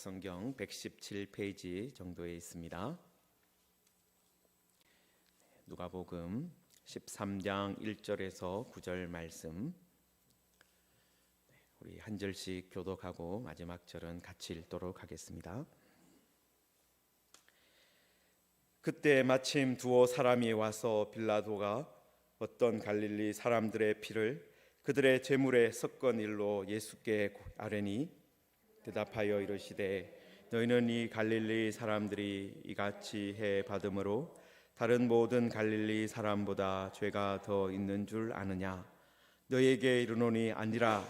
성경 117페이지 정도에 있습니다. 누가복음 13장 1절에서 9절 말씀, 우리 한 절씩 교독하고 마지막 절은 같이 읽도록 하겠습니다. 그때 마침 두어 사람이 와서 빌라도가 어떤 갈릴리 사람들의 피를 그들의 제물에 섞은 일로 예수께 아뢰니, 대답하여 이르시되 너희는 이 갈릴리 사람들이 이같이 해 받음으로 다른 모든 갈릴리 사람보다 죄가 더 있는 줄 아느냐? 너희에게 이르노니 아니라.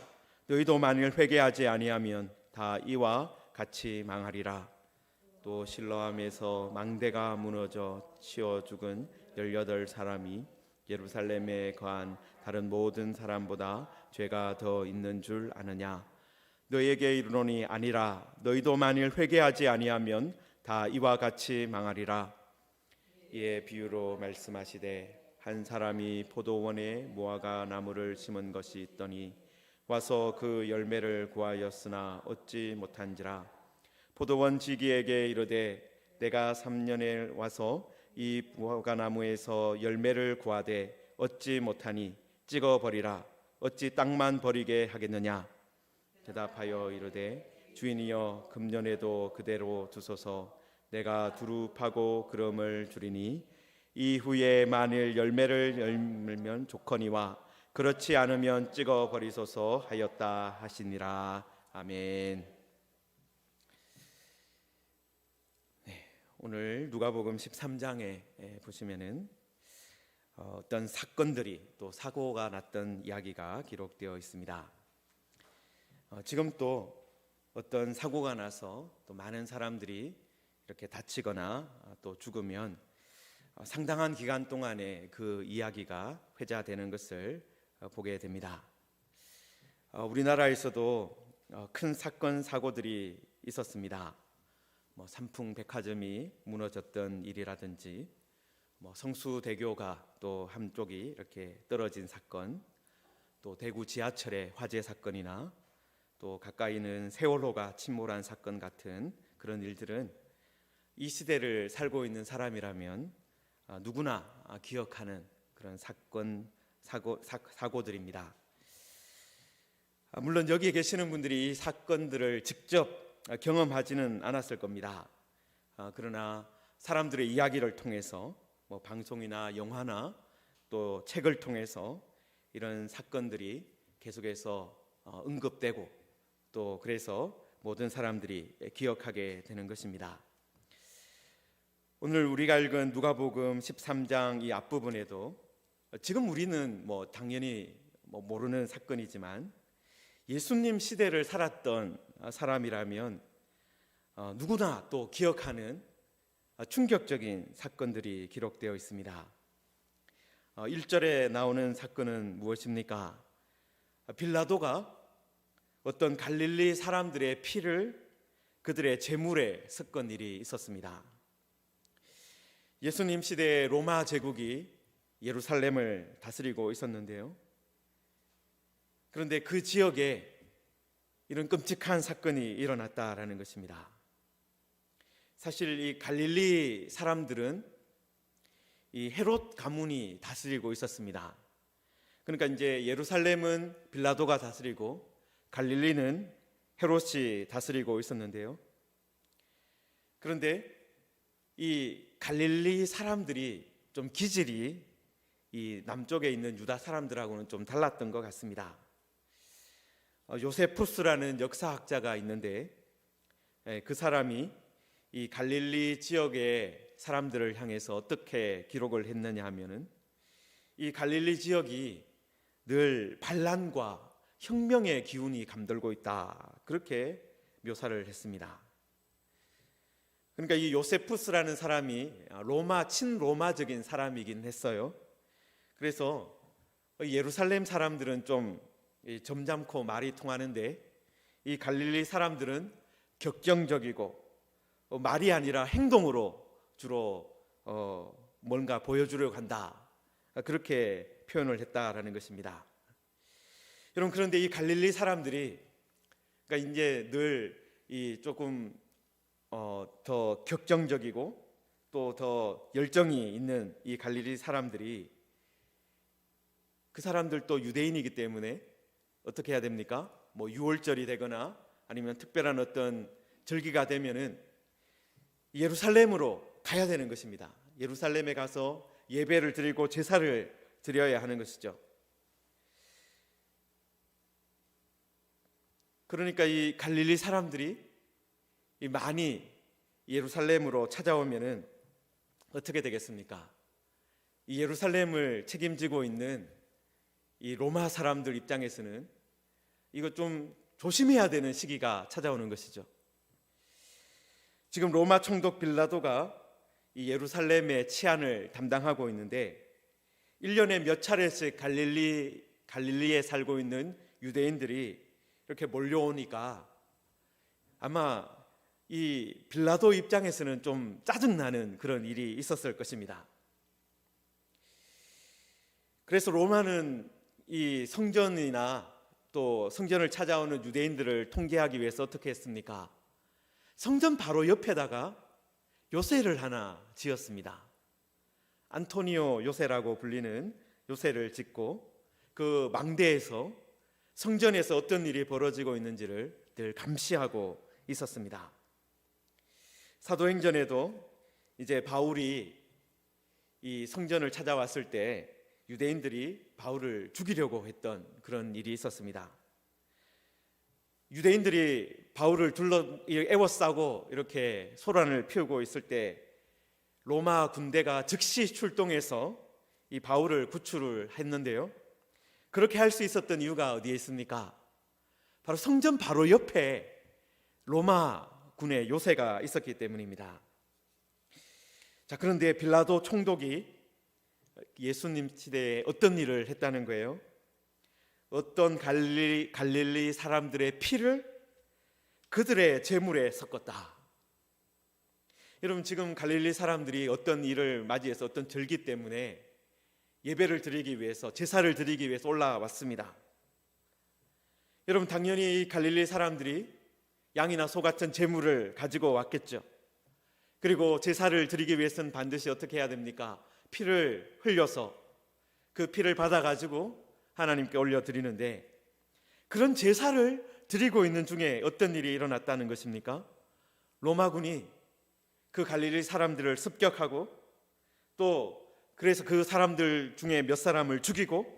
너희도 만일 회개하지 아니하면 다 이와 같이 망하리라. 또 실로암에서 망대가 무너져 치어 죽은 18사람이 예루살렘에 거한 다른 모든 사람보다 죄가 더 있는 줄 아느냐? 너희에게 이르노니 아니라. 너희도 만일 회개하지 아니하면 다 이와 같이 망하리라. 이에 비유로 말씀하시되 한 사람이 포도원에 무화과 나무를 심은 것이 있더니 와서 그 열매를 구하였으나 얻지 못한지라. 포도원 지기에게 이르되 내가 3년에 와서 이 무화과 나무에서 열매를 구하되 얻지 못하니 찍어버리라. 어찌 땅만 버리게 하겠느냐? 대답하여 이르되 주인이여, 금년에도 그대로 두소서. 내가 두루 파고 그름을 주리니 이후에 만일 열매를 열면 좋거니와 그렇지 않으면 찍어버리소서 하였다 하시니라. 아멘. 오늘 누가복음 13장에 보시면은 어떤 사건들이 또 사고가 났던 이야기가 기록되어 있습니다. 지금 또 어떤 사고가 나서 또 많은 사람들이 이렇게 다치거나 또 죽으면 상당한 기간 동안에 그 이야기가 회자되는 것을 보게 됩니다. 우리나라에서도 큰 사건 사고들이 있었습니다. 삼풍백화점이 무너졌던 일이라든지, 성수대교가 또 한쪽이 이렇게 떨어진 사건, 또 대구 지하철의 화재 사건이나 또 가까이는 세월호가 침몰한 사건 같은 그런 일들은 이 시대를 살고 있는 사람이라면 누구나 기억하는 그런 사고들입니다. 물론 여기에 계시는 분들이 이 사건들을 직접 경험하지는 않았을 겁니다. 그러나 사람들의 이야기를 통해서 방송이나 영화나 또 책을 통해서 이런 사건들이 계속해서 언급되고 또 그래서 모든 사람들이 기억하게 되는 것입니다. 오늘 우리가 읽은 누가복음 13장 이 앞부분에도 지금 우리는 당연히 모르는 사건이지만 예수님 시대를 살았던 사람이라면 누구나 또 기억하는 충격적인 사건들이 기록되어 있습니다. 1절에 나오는 사건은 무엇입니까? 빌라도가 어떤 갈릴리 사람들의 피를 그들의 제물에 섞은 일이 있었습니다. 예수님 시대에 로마 제국이 예루살렘을 다스리고 있었는데요. 그런데 그 지역에 이런 끔찍한 사건이 일어났다라는 것입니다. 사실 이 갈릴리 사람들은 이 헤롯 가문이 다스리고 있었습니다. 그러니까 이제 예루살렘은 빌라도가 다스리고 갈릴리는 헤롯이 다스리고 있었는데요. 그런데 이 갈릴리 사람들이 좀 기질이 이 남쪽에 있는 유다 사람들하고는 좀 달랐던 것 같습니다. 요세푸스라는 역사학자가 있는데 그 사람이 이 갈릴리 지역의 사람들을 향해서 어떻게 기록을 했느냐 하면은 이 갈릴리 지역이 늘 반란과 혁명의 기운이 감돌고 있다, 그렇게 묘사를 했습니다. 그러니까 이 요세푸스라는 사람이 친로마적인 사람이긴 했어요. 그래서 예루살렘 사람들은 좀 점잖고 말이 통하는데 이 갈릴리 사람들은 격정적이고 말이 아니라 행동으로 주로 뭔가 보여주려고 한다, 그렇게 표현을 했다라는 것입니다. 여러분, 그런데 이 갈릴리 사람들이 그러니까 이제 늘 이 조금 더 격정적이고 또 더 열정이 있는 이 갈릴리 사람들이, 그 사람들도 유대인이기 때문에 어떻게 해야 됩니까? 뭐 유월절이 되거나 아니면 특별한 어떤 절기가 되면은 예루살렘으로 가야 되는 것입니다. 예루살렘에 가서 예배를 드리고 제사를 드려야 하는 것이죠. 그러니까 이 갈릴리 사람들이 많이 예루살렘으로 찾아오면은 어떻게 되겠습니까? 이 예루살렘을 책임지고 있는 이 로마 사람들 입장에서는 이거 좀 조심해야 되는 시기가 찾아오는 것이죠. 지금 로마 총독 빌라도가 이 예루살렘의 치안을 담당하고 있는데 1년에 몇 차례씩 갈릴리에 살고 있는 유대인들이 이렇게 몰려오니까 아마 이 빌라도 입장에서는 좀 짜증나는 그런 일이 있었을 것입니다. 그래서 로마는 이 성전이나 또 성전을 찾아오는 유대인들을 통제하기 위해서 어떻게 했습니까? 성전 바로 옆에다가 요새를 하나 지었습니다. 안토니오 요새라고 불리는 요새를 짓고 그 망대에서 성전에서 어떤 일이 벌어지고 있는지를 늘 감시하고 있었습니다. 사도행전에도 이제 바울이 이 성전을 찾아왔을 때 유대인들이 바울을 죽이려고 했던 그런 일이 있었습니다. 유대인들이 바울을 에워싸고 이렇게 소란을 피우고 있을 때 로마 군대가 즉시 출동해서 이 바울을 구출을 했는데요. 그렇게 할 수 있었던 이유가 어디에 있습니까? 바로 성전 바로 옆에 로마 군의 요새가 있었기 때문입니다. 자, 그런데 빌라도 총독이 예수님 시대에 어떤 일을 했다는 거예요? 어떤 갈릴리 사람들의 피를 그들의 제물에 섞었다. 여러분, 지금 갈릴리 사람들이 어떤 일을 맞이해서 어떤 절기 때문에 예배를 드리기 위해서, 제사를 드리기 위해서 올라왔습니다. 여러분, 당연히 이 갈릴리 사람들이 양이나 소 같은 제물을 가지고 왔겠죠. 그리고 제사를 드리기 위해서는 반드시 어떻게 해야 됩니까? 피를 흘려서 그 피를 받아가지고 하나님께 올려드리는데, 그런 제사를 드리고 있는 중에 어떤 일이 일어났다는 것입니까? 로마군이 그 갈릴리 사람들을 습격하고 또 그래서 그 사람들 중에 몇 사람을 죽이고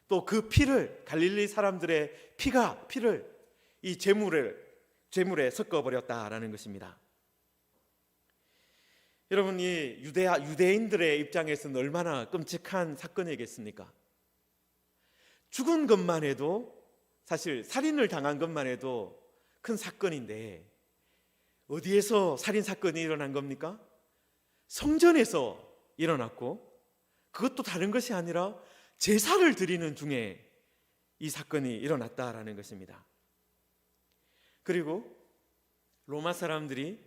또 그 피를, 갈릴리 사람들의 피를 이 제물에 섞어버렸다라는 것입니다. 여러분, 이 유대인들의 입장에서는 얼마나 끔찍한 사건이겠습니까? 죽은 것만 해도, 사실 살인을 당한 것만 해도 큰 사건인데 어디에서 살인 사건이 일어난 겁니까? 성전에서 일어났고, 그것도 다른 것이 아니라 제사를 드리는 중에 이 사건이 일어났다라는 것입니다. 그리고 로마 사람들이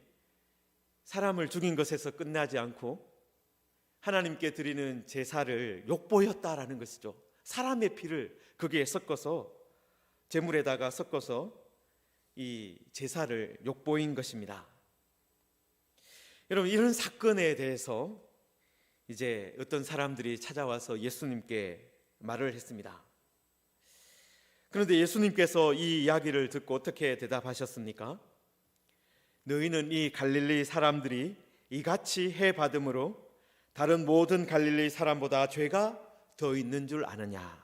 사람을 죽인 것에서 끝나지 않고 하나님께 드리는 제사를 욕보였다라는 것이죠. 사람의 피를 거기에 섞어서, 제물에다가 섞어서 이 제사를 욕보인 것입니다. 여러분, 이런 사건에 대해서 이제 어떤 사람들이 찾아와서 예수님께 말을 했습니다. 그런데 예수님께서 이 이야기를 듣고 어떻게 대답하셨습니까? 너희는 이 갈릴리 사람들이 이같이 해받음으로 다른 모든 갈릴리 사람보다 죄가 더 있는 줄 아느냐?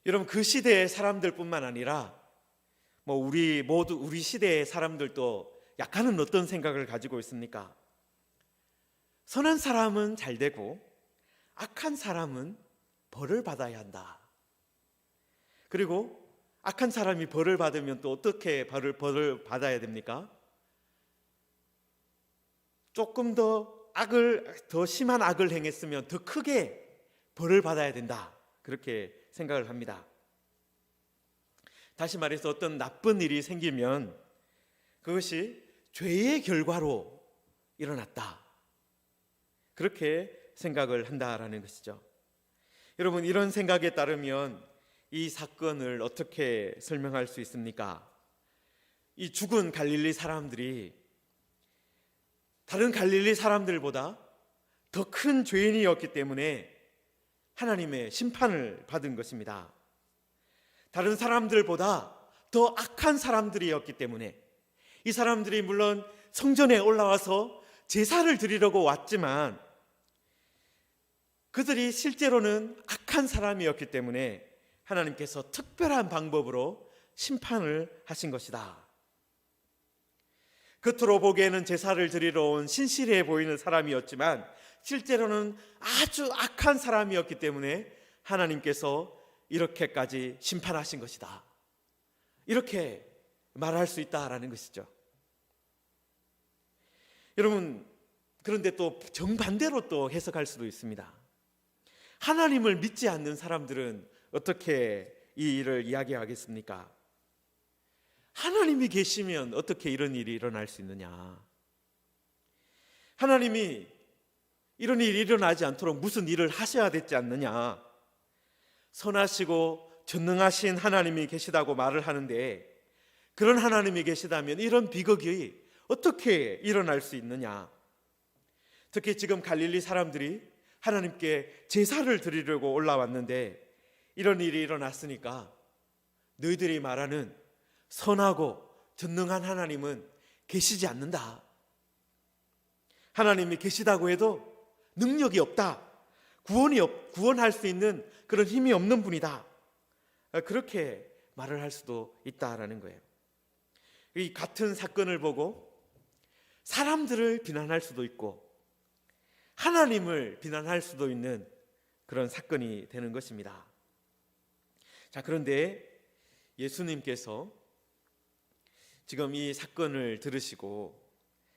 여러분, 그 시대의 사람들뿐만 아니라 우리 시대의 사람들도 약간은 어떤 생각을 가지고 있습니까? 선한 사람은 잘 되고 악한 사람은 벌을 받아야 한다. 그리고 악한 사람이 벌을 받으면 또 어떻게 벌을 받아야 됩니까? 조금 더 심한 악을 행했으면 더 크게 벌을 받아야 된다. 그렇게 생각을 합니다. 다시 말해서 어떤 나쁜 일이 생기면 그것이 죄의 결과로 일어났다. 그렇게 생각을 한다라는 것이죠. 여러분, 이런 생각에 따르면 이 사건을 어떻게 설명할 수 있습니까? 이 죽은 갈릴리 사람들이 다른 갈릴리 사람들보다 더 큰 죄인이었기 때문에 하나님의 심판을 받은 것입니다. 다른 사람들보다 더 악한 사람들이었기 때문에 이 사람들이 물론 성전에 올라와서 제사를 드리려고 왔지만 그들이 실제로는 악한 사람이었기 때문에 하나님께서 특별한 방법으로 심판을 하신 것이다. 겉으로 보기에는 제사를 드리러 온 신실해 보이는 사람이었지만 실제로는 아주 악한 사람이었기 때문에 하나님께서 이렇게까지 심판하신 것이다. 이렇게 말할 수 있다라는 것이죠. 여러분, 그런데 또 정반대로 또 해석할 수도 있습니다. 하나님을 믿지 않는 사람들은 어떻게 이 일을 이야기하겠습니까? 하나님이 계시면 어떻게 이런 일이 일어날 수 있느냐? 하나님이 이런 일이 일어나지 않도록 무슨 일을 하셔야 되지 않느냐? 선하시고 전능하신 하나님이 계시다고 말을 하는데 그런 하나님이 계시다면 이런 비극이 어떻게 일어날 수 있느냐? 특히 지금 갈릴리 사람들이 하나님께 제사를 드리려고 올라왔는데 이런 일이 일어났으니까 너희들이 말하는 선하고 전능한 하나님은 계시지 않는다. 하나님이 계시다고 해도 능력이 없다. 구원할 수 있는 그런 힘이 없는 분이다. 그렇게 말을 할 수도 있다라는 거예요. 이 같은 사건을 보고 사람들을 비난할 수도 있고 하나님을 비난할 수도 있는 그런 사건이 되는 것입니다. 자, 그런데 예수님께서 지금 이 사건을 들으시고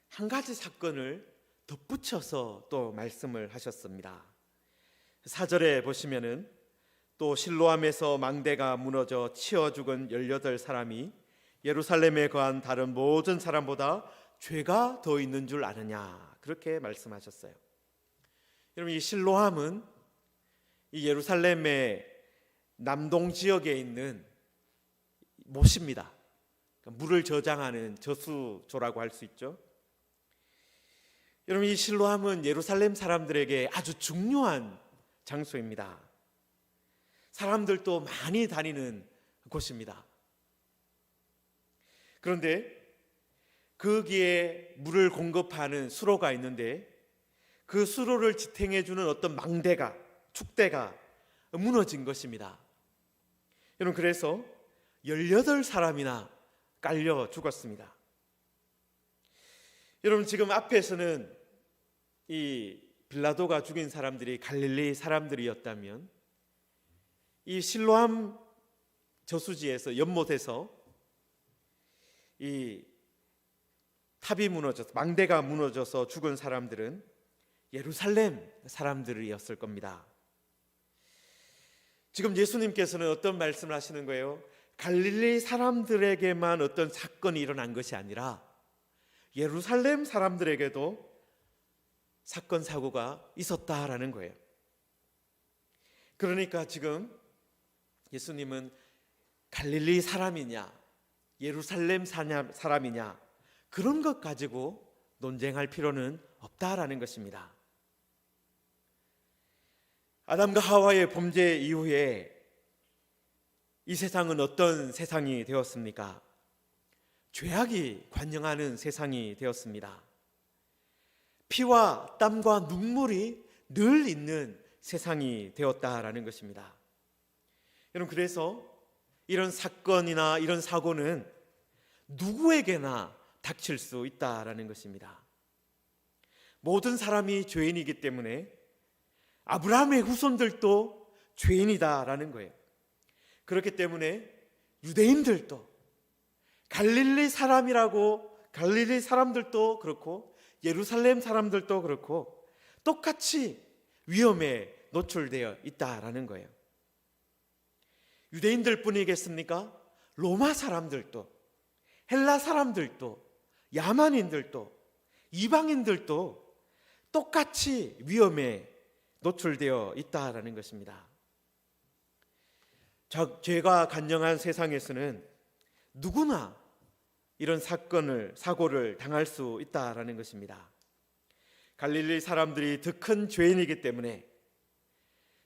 한 가지 사건을 덧붙여서 또 말씀을 하셨습니다. 4절에 보시면은 또 실로암에서 망대가 무너져 치어 죽은 18사람이 예루살렘에 거한 다른 모든 사람보다 죄가 더 있는 줄 아느냐, 그렇게 말씀하셨어요. 여러분, 이 실로암은 이 예루살렘의 남동 지역에 있는 못입니다. 물을 저장하는 저수조라고 할 수 있죠. 여러분, 이 실로암은 예루살렘 사람들에게 아주 중요한 장소입니다. 사람들도 많이 다니는 곳입니다. 그런데 거기에 물을 공급하는 수로가 있는데 그 수로를 지탱해주는 어떤 망대가, 축대가 무너진 것입니다. 여러분, 그래서 18사람이나 깔려 죽었습니다. 여러분, 지금 앞에서는 이 빌라도가 죽인 사람들이 갈릴리 사람들이었다면 이 실로암 저수지에서 연못에서 이 탑이 무너져서 망대가 무너져서 죽은 사람들은 예루살렘 사람들이었을 겁니다. 지금 예수님께서는 어떤 말씀을 하시는 거예요? 갈릴리 사람들에게만 어떤 사건이 일어난 것이 아니라 예루살렘 사람들에게도 사건 사고가 있었다라는 거예요. 그러니까 지금 예수님은 갈릴리 사람이냐 예루살렘 사람이냐 그런 것 가지고 논쟁할 필요는 없다라는 것입니다. 아담과 하와의 범죄 이후에 이 세상은 어떤 세상이 되었습니까? 죄악이 관영하는 세상이 되었습니다. 피와 땀과 눈물이 늘 있는 세상이 되었다라는 것입니다. 여러분, 그래서 이런 사건이나 이런 사고는 누구에게나 닥칠 수 있다라는 것입니다. 모든 사람이 죄인이기 때문에 아브라함의 후손들도 죄인이다라는 거예요. 그렇기 때문에 유대인들도 갈릴리 사람들도 그렇고 예루살렘 사람들도 그렇고 똑같이 위험에 노출되어 있다라는 거예요. 유대인들뿐이겠습니까? 로마 사람들도, 헬라 사람들도, 야만인들도, 이방인들도 똑같이 위험에 노출되어 있다라는 것입니다. 죄가 간영한 세상에서는 누구나 이런 사고를 당할 수 있다라는 것입니다. 갈릴리 사람들이 더 큰 죄인이기 때문에,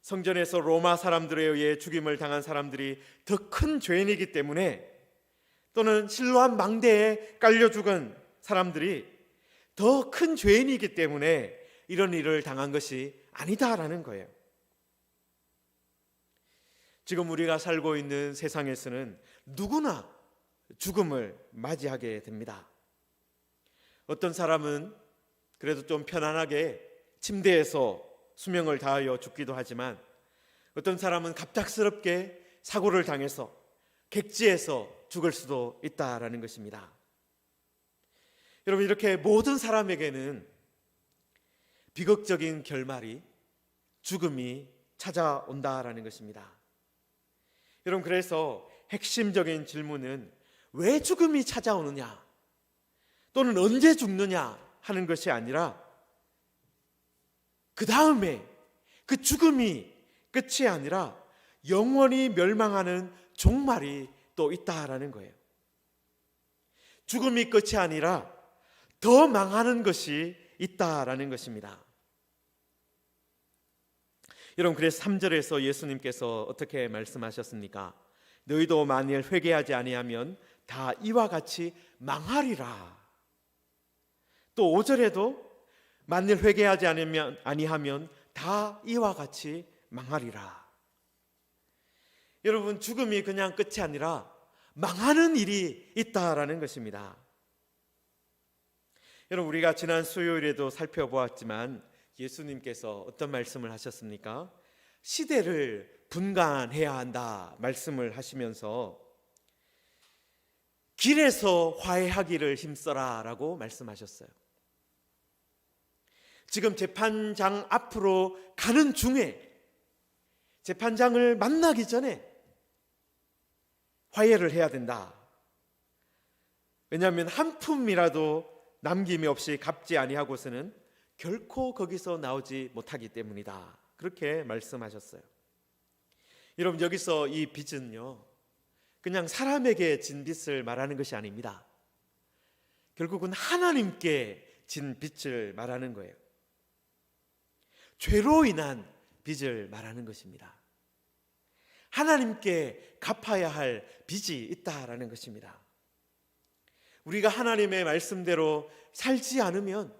성전에서 로마 사람들에 의해 죽임을 당한 사람들이 더 큰 죄인이기 때문에, 또는 실로암 망대에 깔려 죽은 사람들이 더 큰 죄인이기 때문에 이런 일을 당한 것이 아니다라는 거예요. 지금 우리가 살고 있는 세상에서는 누구나 죽음을 맞이하게 됩니다. 어떤 사람은 그래도 좀 편안하게 침대에서 수명을 다하여 죽기도 하지만, 어떤 사람은 갑작스럽게 사고를 당해서 객지에서 죽을 수도 있다라는 것입니다. 여러분, 이렇게 모든 사람에게는 비극적인 결말이, 죽음이 찾아온다라는 것입니다. 여러분, 그래서 핵심적인 질문은 왜 죽음이 찾아오느냐, 또는 언제 죽느냐 하는 것이 아니라, 그 다음에 그 죽음이 끝이 아니라 영원히 멸망하는 종말이 또 있다라는 거예요. 죽음이 끝이 아니라 더 망하는 것이 있다라는 것입니다. 여러분, 그래서 3절에서 예수님께서 어떻게 말씀하셨습니까? 너희도 만일 회개하지 아니하면 다 이와 같이 망하리라. 또 5절에도 만일 회개하지 아니하면 다 이와 같이 망하리라. 여러분, 죽음이 그냥 끝이 아니라 망하는 일이 있다라는 것입니다. 여러분, 우리가 지난 수요일에도 살펴보았지만 예수님께서 어떤 말씀을 하셨습니까? 시대를 분간해야 한다 말씀을 하시면서 길에서 화해하기를 힘써라 라고 말씀하셨어요. 지금 재판장 앞으로 가는 중에 재판장을 만나기 전에 화해를 해야 된다. 왜냐하면 한 푼이라도 남김이 없이 갚지 아니하고서는 결코 거기서 나오지 못하기 때문이다. 그렇게 말씀하셨어요. 여러분, 여기서 이 빚은요, 그냥 사람에게 진 빚을 말하는 것이 아닙니다. 결국은 하나님께 진 빚을 말하는 거예요. 죄로 인한 빚을 말하는 것입니다. 하나님께 갚아야 할 빚이 있다라는 것입니다. 우리가 하나님의 말씀대로 살지 않으면,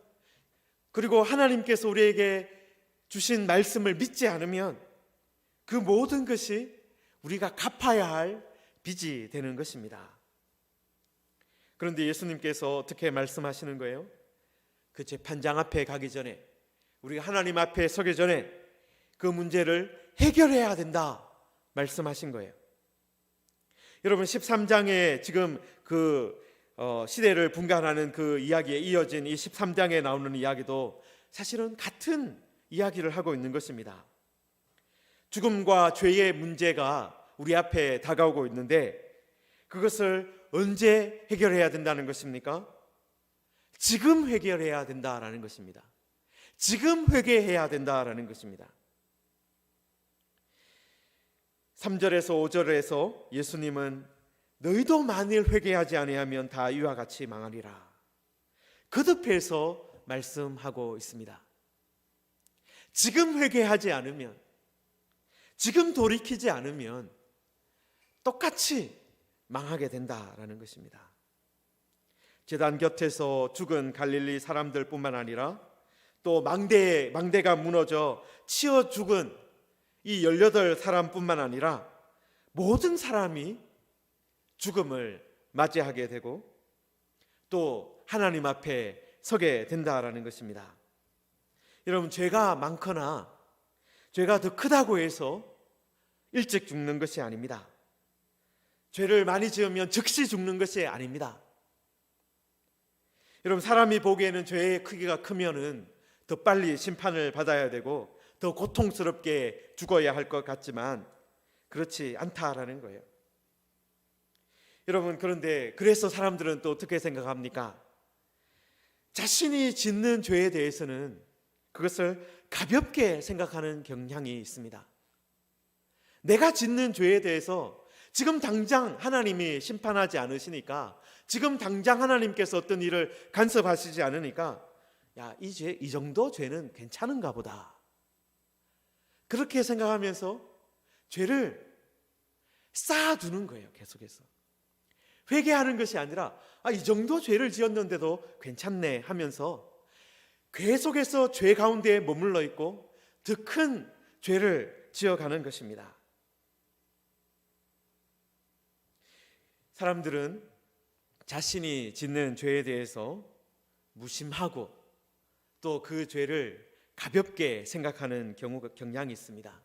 그리고 하나님께서 우리에게 주신 말씀을 믿지 않으면 그 모든 것이 우리가 갚아야 할 빚이 되는 것입니다. 그런데 예수님께서 어떻게 말씀하시는 거예요? 그 재판장 앞에 가기 전에, 우리가 하나님 앞에 서기 전에 그 문제를 해결해야 된다 말씀하신 거예요. 여러분, 13장에 지금 그 시대를 분간하는 그 이야기에 이어진 이 13장에 나오는 이야기도 사실은 같은 이야기를 하고 있는 것입니다. 죽음과 죄의 문제가 우리 앞에 다가오고 있는데, 그것을 언제 해결해야 된다는 것입니까? 지금 해결해야 된다라는 것입니다. 지금 회개해야 된다라는 것입니다. 3절에서 5절에서 예수님은 너희도 만일 회개하지 아니하면 다 이와 같이 망하리라 거듭해서 말씀하고 있습니다. 지금 회개하지 않으면, 지금 돌이키지 않으면 똑같이 망하게 된다라는 것입니다. 제단 곁에서 죽은 갈릴리 사람들뿐만 아니라 또 망대가 무너져 치어 죽은 이 18사람뿐만 아니라 모든 사람이 죽음을 맞이하게 되고 또 하나님 앞에 서게 된다라는 것입니다. 여러분, 죄가 많거나 죄가 더 크다고 해서 일찍 죽는 것이 아닙니다. 죄를 많이 지으면 즉시 죽는 것이 아닙니다. 여러분, 사람이 보기에는 죄의 크기가 크면은 더 빨리 심판을 받아야 되고 더 고통스럽게 죽어야 할 것 같지만 그렇지 않다라는 거예요. 여러분, 그런데 그래서 사람들은 또 어떻게 생각합니까? 자신이 짓는 죄에 대해서는 그것을 가볍게 생각하는 경향이 있습니다. 내가 짓는 죄에 대해서 지금 당장 하나님이 심판하지 않으시니까 지금 당장 하나님께서 어떤 일을 간섭하시지 않으니까 야, 이 죄, 이 정도 죄는 괜찮은가 보다, 그렇게 생각하면서 죄를 쌓아두는 거예요. 계속해서 회개하는 것이 아니라 이 정도 죄를 지었는데도 괜찮네 하면서 계속해서 죄 가운데 머물러 있고 더 큰 죄를 지어가는 것입니다. 사람들은 자신이 짓는 죄에 대해서 무심하고 또 그 죄를 가볍게 생각하는 경향이 있습니다.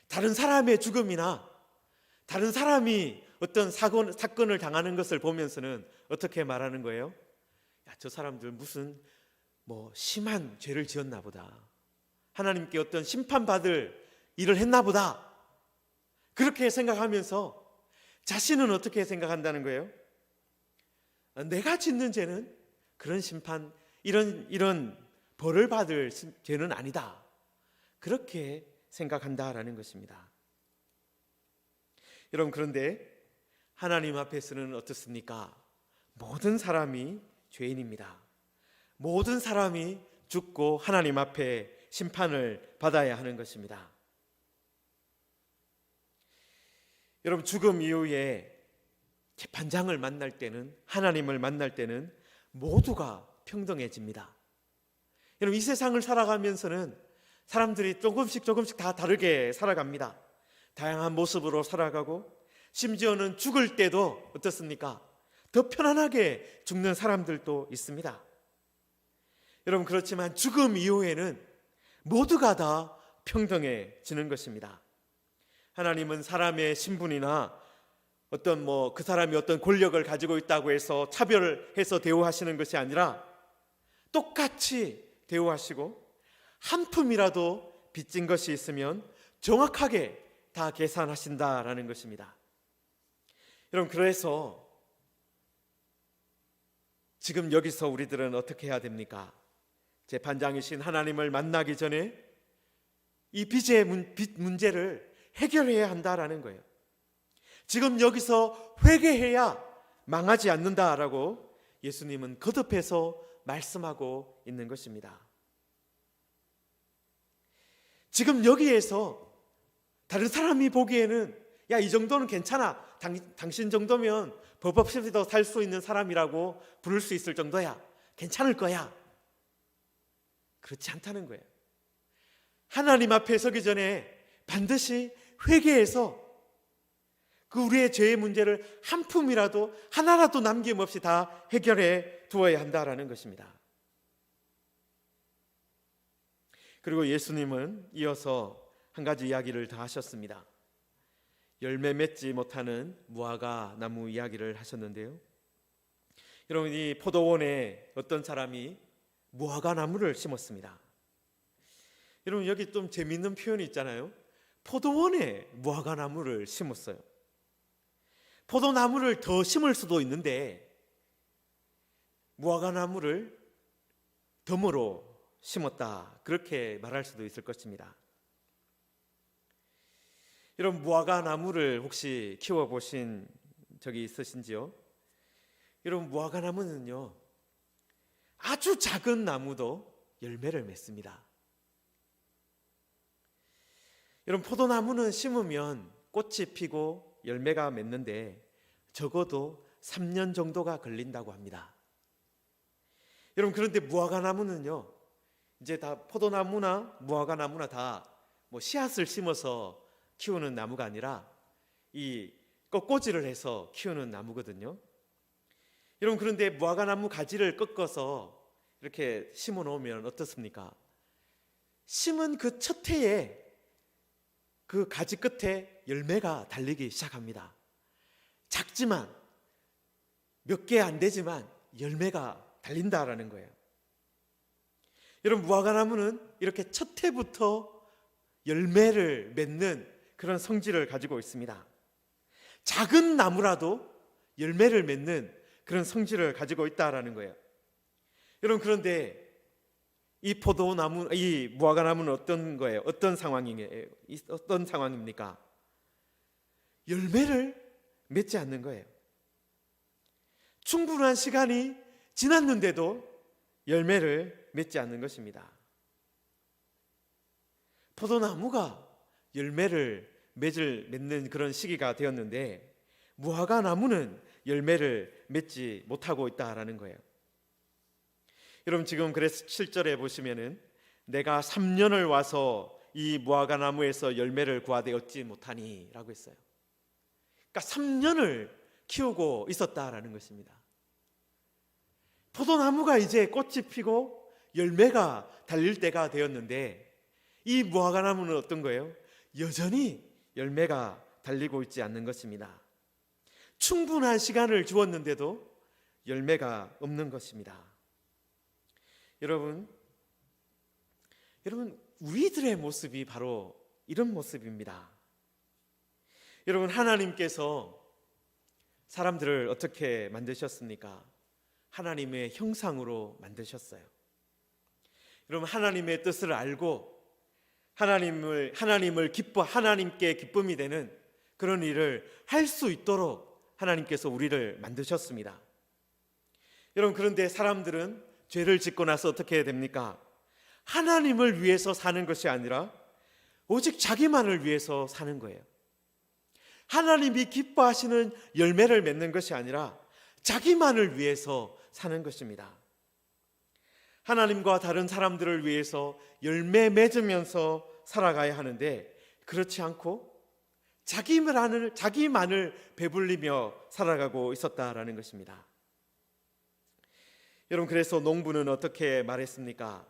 다른 사람의 죽음이나 다른 사람이 어떤 사건을 당하는 것을 보면서는 어떻게 말하는 거예요? 야, 저 사람들 무슨 심한 죄를 지었나 보다, 하나님께 어떤 심판받을 일을 했나 보다, 그렇게 생각하면서 자신은 어떻게 생각한다는 거예요? 내가 짓는 죄는 그런 심판, 이런 벌을 받을 죄는 아니다, 그렇게 생각한다라는 것입니다. 여러분, 그런데 하나님 앞에서는 어떻습니까? 모든 사람이 죄인입니다. 모든 사람이 죽고 하나님 앞에 심판을 받아야 하는 것입니다. 여러분, 죽음 이후에 재판장을 만날 때는, 하나님을 만날 때는 모두가 평등해집니다. 여러분, 이 세상을 살아가면서는 사람들이 조금씩 다 다르게 살아갑니다. 다양한 모습으로 살아가고, 심지어는 죽을 때도 어떻습니까? 더 편안하게 죽는 사람들도 있습니다. 여러분, 그렇지만 죽음 이후에는 모두가 다 평등해지는 것입니다. 하나님은 사람의 신분이나 어떤 그 사람이 어떤 권력을 가지고 있다고 해서 차별해서 대우하시는 것이 아니라 똑같이 대우하시고, 한 푼이라도 빚진 것이 있으면 정확하게 다 계산하신다라는 것입니다. 여러분, 그래서 지금 여기서 우리들은 어떻게 해야 됩니까? 재판장이신 하나님을 만나기 전에 이 빚의 문제를 해결해야 한다라는 거예요. 지금 여기서 회개해야 망하지 않는다라고 예수님은 거듭해서 말씀하고 있는 것입니다. 지금 여기에서 다른 사람이 보기에는 야, 이 정도는 괜찮아, 당신 정도면 법 없이도 살 수 있는 사람이라고 부를 수 있을 정도야, 괜찮을 거야, 그렇지 않다는 거예요. 하나님 앞에 서기 전에 반드시 회개해서 그 우리의 죄의 문제를 한 푼이라도, 하나라도 남김없이 다 해결해 두어야 한다라는 것입니다. 그리고 예수님은 이어서 한 가지 이야기를 더 하셨습니다. 열매 맺지 못하는 무화과 나무 이야기를 하셨는데요. 여러분, 이 포도원에 어떤 사람이 무화과 나무를 심었습니다. 여러분, 여기 좀 재미있는 표현이 있잖아요. 포도원에 무화과 나무를 심었어요. 포도나무를 더 심을 수도 있는데 무화과 나무를 덤으로 심었다, 그렇게 말할 수도 있을 것입니다. 여러분, 무화과 나무를 혹시 키워보신 적이 있으신지요? 여러분, 무화과 나무는요, 아주 작은 나무도 열매를 맺습니다. 여러분, 포도나무는 심으면 꽃이 피고 열매가 맺는데 적어도 3년 정도가 걸린다고 합니다. 여러분, 그런데 무화과 나무는요, 이제 다 포도나무나 무화과 나무나 다 씨앗을 심어서 키우는 나무가 아니라 이 꺾꽂이를 해서 키우는 나무거든요. 여러분, 그런데 무화과 나무 가지를 꺾어서 이렇게 심어 놓으면 어떻습니까? 심은 그 첫 해에 그 가지 끝에 열매가 달리기 시작합니다. 작지만 몇 개 안 되지만 열매가 달린다라는 거예요. 여러분, 무화과 나무는 이렇게 첫 해부터 열매를 맺는 그런 성질을 가지고 있습니다. 작은 나무라도 열매를 맺는 그런 성질을 가지고 있다라는 거예요. 여러분, 그런데 이 포도나무, 이 무화과 나무는 어떤 거예요? 어떤 상황이에요? 어떤 상황입니까? 열매를 맺지 않는 거예요. 충분한 시간이 지났는데도 열매를 맺지 않는 것입니다. 포도나무가 열매를 맺는 그런 시기가 되었는데 무화과 나무는 열매를 맺지 못하고 있다라는 거예요. 여러분 지금 그래서 7절에 보시면은 내가 3년을 와서 이 무화과 나무에서 열매를 구하되 얻지 못하니 라고 했어요. 그러니까 3년을 키우고 있었다라는 것입니다. 포도나무가 이제 꽃이 피고 열매가 달릴 때가 되었는데 이 무화과 나무는 어떤 거예요? 여전히 열매가 달리고 있지 않는 것입니다. 충분한 시간을 주었는데도 열매가 없는 것입니다. 여러분 우리들의 모습이 바로 이런 모습입니다. 여러분 하나님께서 사람들을 어떻게 만드셨습니까? 하나님의 형상으로 만드셨어요. 여러분 하나님의 뜻을 알고 하나님을 하나님께 기쁨이 되는 그런 일을 할 수 있도록 하나님께서 우리를 만드셨습니다. 여러분 그런데 사람들은 죄를 짓고 나서 어떻게 됩니까? 하나님을 위해서 사는 것이 아니라 오직 자기만을 위해서 사는 거예요. 하나님이 기뻐하시는 열매를 맺는 것이 아니라 자기만을 위해서 사는 것입니다. 하나님과 다른 사람들을 위해서 열매 맺으면서 살아가야 하는데 그렇지 않고 자기만을 배불리며 살아가고 있었다라는 것입니다. 여러분 그래서 농부는 어떻게 말했습니까?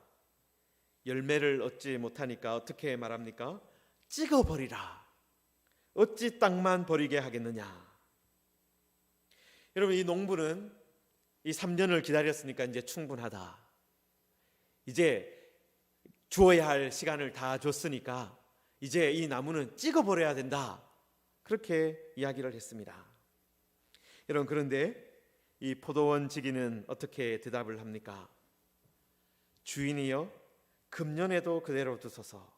열매를 얻지 못하니까 어떻게 말합니까? 찍어버리라. 어찌 땅만 버리게 하겠느냐. 여러분 이 농부는 이 3년을 기다렸으니까 이제 충분하다. 이제 주어야 할 시간을 다 줬으니까 이제 이 나무는 찍어버려야 된다. 그렇게 이야기를 했습니다. 여러분 그런데 이 포도원 지기는 어떻게 대답을 합니까? 주인이여 금년에도 그대로 두소서.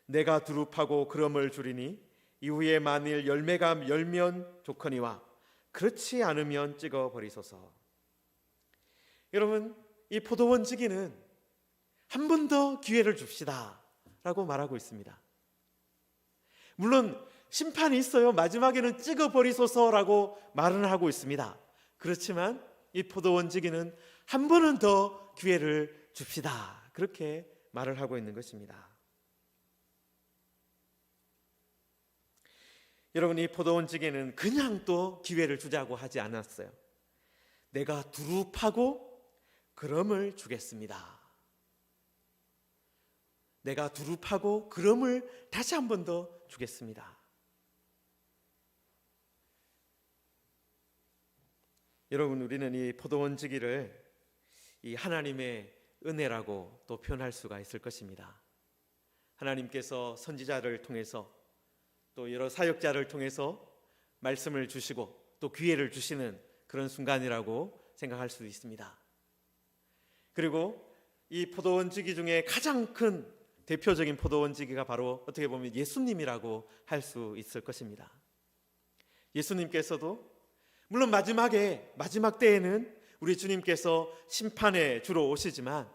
내가 두릅하고 그름을 주리니 이후에 만일 열매가 열면 좋거니와 그렇지 않으면 찍어버리소서. 여러분 이 포도원 지기는 한 번 더 기회를 줍시다 라고 말하고 있습니다. 물론 심판이 있어요. 마지막에는 찍어버리소서라고 말은 하고 있습니다. 그렇지만 이 포도원 지기는 한 번은 더 기회를 줍시다 그렇게 말을 하고 있는 것입니다. 여러분 이 포도원 지기는 그냥 또 기회를 주자고 하지 않았어요. 내가 두릅하고 그름을 주겠습니다. 내가 두릅하고 그름을 다시 한 번 더 주겠습니다. 여러분 우리는 이 포도원 지기를 이 하나님의 은혜라고 또 표현할 수가 있을 것입니다. 하나님께서 선지자를 통해서 또 여러 사역자를 통해서 말씀을 주시고 또 기회를 주시는 그런 순간이라고 생각할 수 있습니다. 그리고 이 포도원 지기 중에 가장 큰 대표적인 포도원 지기가 바로 어떻게 보면 예수님이라고 할 수 있을 것입니다. 예수님께서도 물론 마지막 때에는 우리 주님께서 심판에 주로 오시지만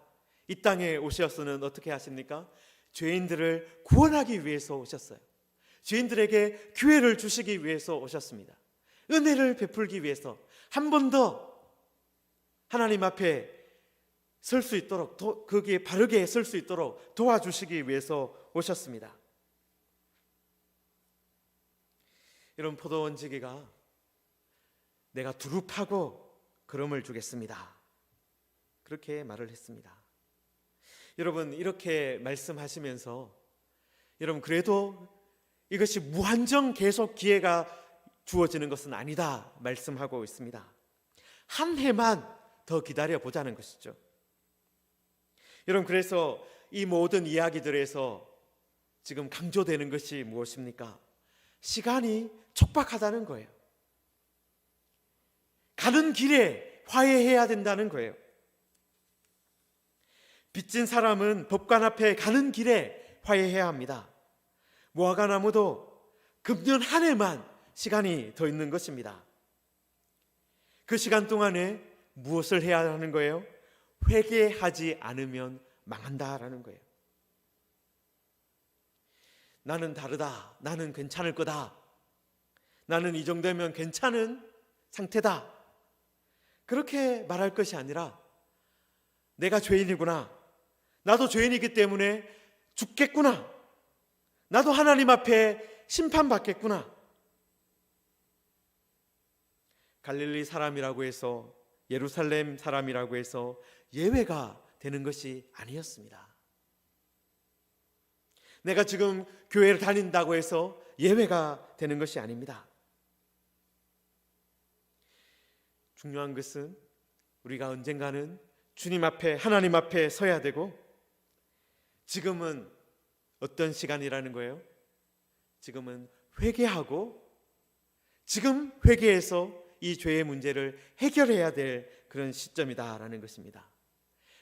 이 땅에 오셔서는 어떻게 하십니까? 죄인들을 구원하기 위해서 오셨어요. 죄인들에게 기회를 주시기 위해서 오셨습니다. 은혜를 베풀기 위해서 한 번 더 하나님 앞에 설 수 있도록 거기에 바르게 설 수 있도록 도와주시기 위해서 오셨습니다. 이런 포도원 지기가 내가 두릅하고 그름을 주겠습니다. 그렇게 말을 했습니다. 여러분 이렇게 말씀하시면서 여러분 그래도 이것이 무한정 계속 기회가 주어지는 것은 아니다 말씀하고 있습니다. 한 해만 더 기다려 보자는 것이죠. 여러분 그래서 이 모든 이야기들에서 지금 강조되는 것이 무엇입니까? 시간이 촉박하다는 거예요. 가는 길에 화해해야 된다는 거예요. 빚진 사람은 법관 앞에 가는 길에 화해해야 합니다. 무화과 나무도 금년 한 해만 시간이 더 있는 것입니다. 그 시간 동안에 무엇을 해야 하는 거예요? 회개하지 않으면 망한다라는 거예요. 나는 다르다. 나는 괜찮을 거다. 나는 이 정도면 괜찮은 상태다. 그렇게 말할 것이 아니라 내가 죄인이구나. 나도 죄인이기 때문에 죽겠구나. 나도 하나님 앞에 심판받겠구나. 갈릴리 사람이라고 해서, 예루살렘 사람이라고 해서 예외가 되는 것이 아니었습니다. 내가 지금 교회를 다닌다고 해서 예외가 되는 것이 아닙니다. 중요한 것은 우리가 언젠가는 주님 앞에, 하나님 앞에 서야 되고, 지금은 어떤 시간이라는 거예요? 지금은 회개하고, 지금 회개해서 이 죄의 문제를 해결해야 될 그런 시점이다라는 것입니다.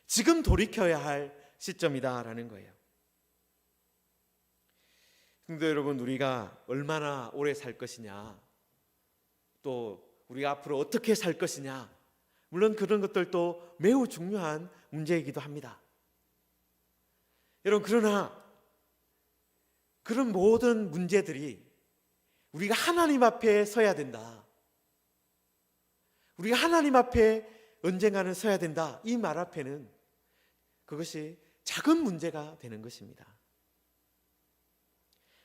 지금 돌이켜야 할 시점이다라는 거예요. 성도 여러분, 우리가 얼마나 오래 살 것이냐, 또 우리가 앞으로 어떻게 살 것이냐, 물론 그런 것들도 매우 중요한 문제이기도 합니다. 여러분, 그러나 그런 모든 문제들이 우리가 하나님 앞에 서야 된다, 우리가 하나님 앞에 언젠가는 서야 된다, 이 말 앞에는 그것이 작은 문제가 되는 것입니다.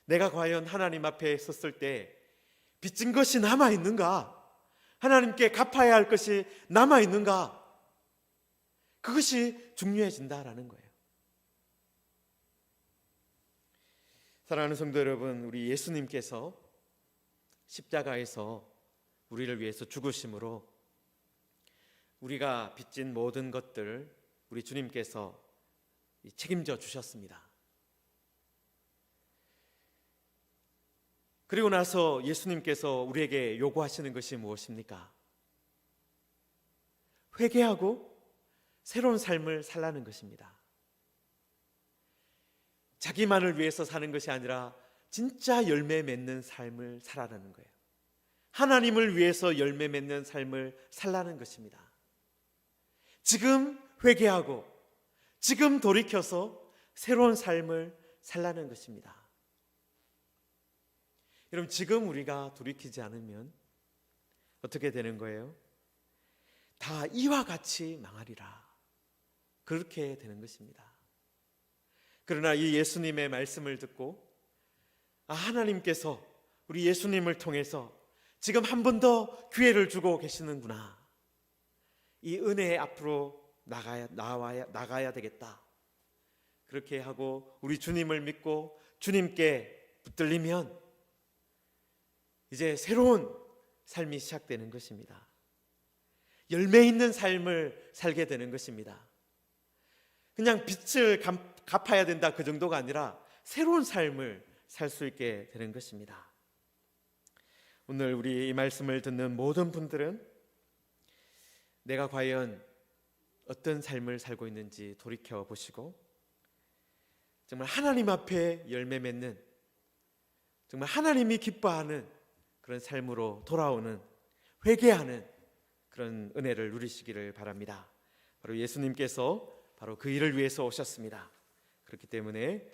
내가 과연 하나님 앞에 섰을 때 빚진 것이 남아있는가? 하나님께 갚아야 할 것이 남아있는가? 그것이 중요해진다라는 거예요. 사랑하는 성도 여러분, 우리 예수님께서 십자가에서 우리를 위해서 죽으심으로 우리가 빚진 모든 것들 우리 주님께서 책임져 주셨습니다. 그리고 나서 예수님께서 우리에게 요구하시는 것이 무엇입니까? 회개하고 새로운 삶을 살라는 것입니다. 자기만을 위해서 사는 것이 아니라 진짜 열매 맺는 삶을 살아라는 거예요. 하나님을 위해서 열매 맺는 삶을 살라는 것입니다. 지금 회개하고 지금 돌이켜서 새로운 삶을 살라는 것입니다. 여러분, 지금 우리가 돌이키지 않으면 어떻게 되는 거예요? 다 이와 같이 망하리라, 그렇게 되는 것입니다. 그러나 이 예수님의 말씀을 듣고, 하나님께서 우리 예수님을 통해서 지금 한 번 더 기회를 주고 계시는구나, 이 은혜 앞으로 나가야 되겠다, 그렇게 하고 우리 주님을 믿고 주님께 붙들리면 이제 새로운 삶이 시작되는 것입니다. 열매 있는 삶을 살게 되는 것입니다. 그냥 빚을 갚아야 된다, 그 정도가 아니라 새로운 삶을 살 수 있게 되는 것입니다. 오늘 우리 이 말씀을 듣는 모든 분들은 내가 과연 어떤 삶을 살고 있는지 돌이켜 보시고, 정말 하나님 앞에 열매 맺는, 정말 하나님이 기뻐하는 그런 삶으로 돌아오는, 회개하는 그런 은혜를 누리시기를 바랍니다. 바로 예수님께서 바로 그 일을 위해서 오셨습니다. 그렇기 때문에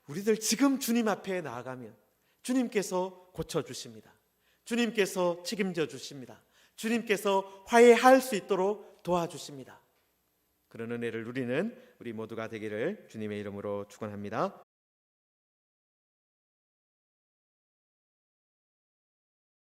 우리들 지금 주님 앞에 나아가면 주님께서 고쳐주십니다. 주님께서 책임져 주십니다. 주님께서 화해할 수 있도록 도와주십니다. 그런 은혜를 누리는 우리 모두가 되기를 주님의 이름으로 축원합니다.